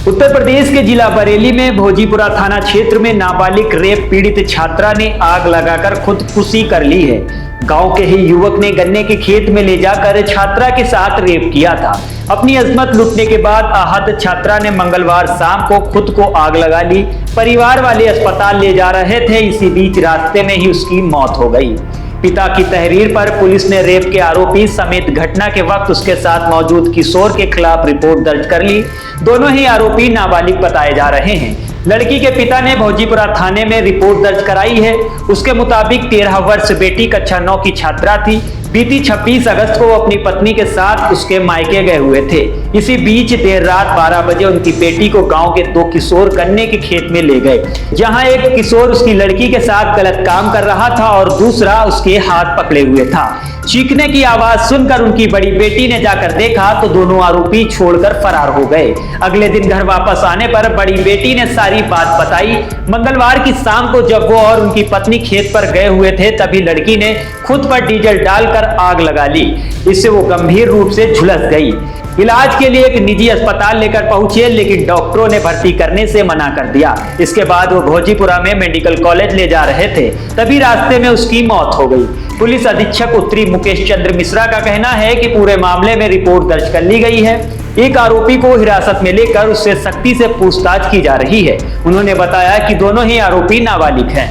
उत्तर प्रदेश के जिला बरेली में भोजीपुरा थाना क्षेत्र में नाबालिग रेप पीड़ित छात्रा ने आग लगाकर खुदकुशी कर ली है। गांव के ही युवक ने गन्ने के खेत में ले जाकर छात्रा के साथ रेप किया था। अपनी अजमत लूटने के बाद आहत छात्रा ने मंगलवार शाम को खुद को आग लगा ली। परिवार वाले अस्पताल ले जा रहे थे, इसी बीच रास्ते में ही उसकी मौत हो गई। पिता की तहरीर पर पुलिस ने रेप के आरोपी समेत घटना के वक्त उसके साथ मौजूद किशोर के खिलाफ रिपोर्ट दर्ज कर ली। दोनों ही आरोपी नाबालिग बताए जा रहे हैं। लड़की के पिता ने भोजीपुरा थाने में रिपोर्ट दर्ज कराई है। उसके मुताबिक 13 वर्ष बेटी कक्षा 9 की छात्रा थी। बीती 26 अगस्त को वो अपनी पत्नी के साथ उसके मायके गए हुए थे। इसी बीच देर रात 12 बजे उनकी बेटी को गांव के 2 किशोर गन्ने के खेत में ले गए, जहां एक किशोर उसकी लड़की के साथ गलत काम कर रहा था और दूसरा उसके हाथ पकड़े हुए था। चीखने की आवाज सुनकर उनकी बड़ी बेटी ने जाकर देखा तो दोनों आरोपी छोड़कर फरार हो गए। अगले दिन घर वापस आने पर बड़ी बेटी ने सारी बात बताई। मंगलवार की शाम को जब वो और उनकी पत्नी खेत पर गए हुए थे, तभी लड़की ने खुद पर डीजल डालकर आग लगा ली। इससे वो गंभीर रूप से झुलस गई। इलाज के लिए एक निजी अस्पताल लेकर पहुंचे, लेकिन डॉक्टरों ने भर्ती करने से मना कर दिया। इसके बाद वो भोजीपुरा में मेडिकल कॉलेज ले जा रहे थे, तभी रास्ते में उसकी मौत हो गई। पुलिस अधीक्षक उत्तरी मुकेश चंद्र मिश्रा का कहना है कि पूरे मामले में रिपोर्ट दर्ज कर ली गई है। एक आरोपी को हिरासत में लेकर उससे सख्ती से पूछताछ की जा रही है। उन्होंने बताया कि दोनों ही आरोपी नाबालिग हैं।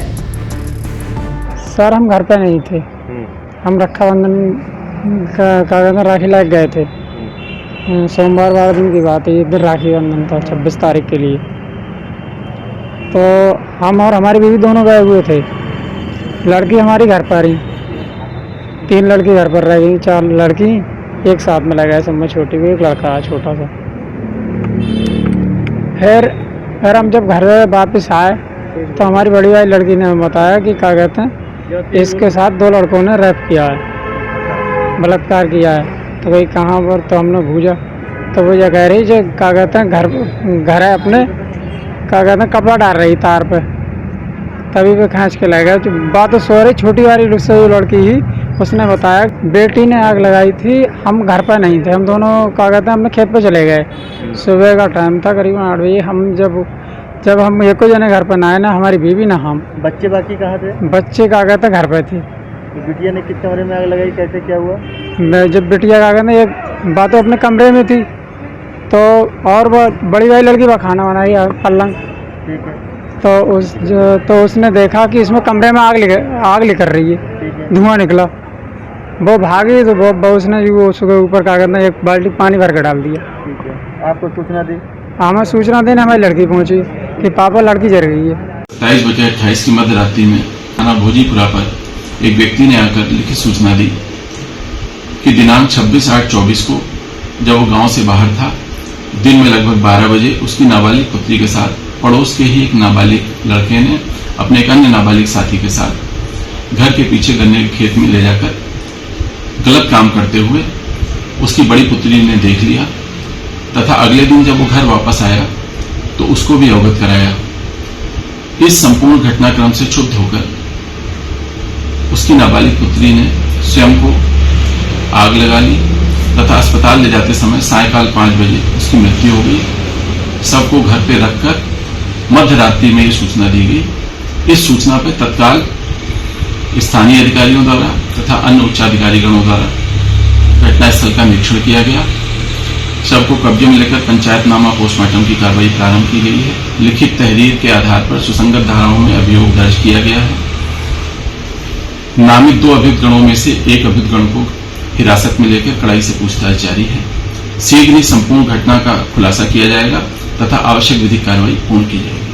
सर, हम घर पे नहीं थे, हम रक्षाबंधन का राखी लायक गए थे। सोमवार 12 दिन की बात है, इधर राखी बंधन था 26 तारीख के लिए। तो हम और हमारी बीवी दोनों गए हुए थे। लड़की हमारी घर पर ही, 3 लड़की घर पर रह गई, 4 लड़की एक साथ में लग गए। सब में छोटी हुई, एक लड़का है छोटा सा। फिर हम जब घर वापस आए तो हमारी बड़ी वाली लड़की ने हमें बताया कि क्या कहते हैं, इसके साथ 2 लड़कों ने रेप किया है, बलात्कार किया है। तो भाई कहाँ पर, तो हमने पूछा तो वो ये कह रही जो क्या कहते हैं घर है अपने, क्या कहते हैं कपड़ा डाल रही तार पे, तभी पे खींच के ले गए। तो बात तो सो रही छोटी वाली से लड़की ही, उसने बताया बेटी ने आग लगाई थी, हम घर पर नहीं थे, हम दोनों क्या कहते हैं अपने खेत पे चले गए। सुबह का टाइम था, करीबन 8 बजे। हम जब हम एक जने घर पर ना आए, ना हमारी बीवी ना हम। बच्चे बाकी कहाँ थे? बच्चे क्या कहते हैं घर पर थे। बिटिया ने किस कमरे में आग लगाई, कैसे क्या हुआ? जब बिटिया क्या कहते हैं एक बात तो अपने कमरे में थी, तो और वो बड़ी वाली लड़की वह खाना बनाई पलंग, ठीक है। तो उसने देखा कि इसमें कमरे में आग निकल रही है, धुआं निकला। वो भागी तो वो उसने वो उसके ऊपर क्या कहते हैं एक बाल्टी पानी भर कर डाल दिया। ठीक है। आपको सूचना दी? हमें सूचना देने हमारी लड़की पहुंची कि पापा लड़की जल गई है। 27 की मध्य रात्रि में थाना भोजीपुरा पर एक व्यक्ति ने आकर लिखित सूचना दी कि दिनांक 26/8/24 को जब वो गांव से बाहर था, दिन में लगभग 12 बजे उसकी नाबालिग पुत्री के साथ पड़ोस के ही एक नाबालिग लड़के ने अपने एक अन्य नाबालिग साथी के साथ घर के पीछे गन्ने के खेत में ले जाकर गलत काम करते हुए उसकी बड़ी पुत्री ने देख लिया तथा अगले दिन जब वो घर वापस आया तो उसको भी अवगत कराया। इस संपूर्ण घटनाक्रम से क्षुब्ध होकर उसकी नाबालिग पुत्री ने स्वयं को आग लगा ली तथा अस्पताल ले जाते समय सायंकाल 5 बजे उसकी मृत्यु हो गई। सबको घर पे रखकर मध्य रात्रि में ये सूचना दी गई। इस सूचना पर तत्काल स्थानीय अधिकारियों द्वारा तथा अन्य उच्चाधिकारीगणों द्वारा घटनास्थल का निरीक्षण किया गया। शव को कब्जे में लेकर पंचायतनामा पोस्टमार्टम की कार्रवाई प्रारंभ की गई है। लिखित तहरीर के आधार पर सुसंगत धाराओं में अभियोग दर्ज किया गया है। नामित 2 अभियुक्तगणों में से एक अभियुक्तगण को हिरासत में लेकर कड़ाई से पूछताछ जारी है। शीघ्र ही संपूर्ण घटना का खुलासा किया जाएगा तथा आवश्यक विधिक कार्रवाई पूर्ण की जाएगी।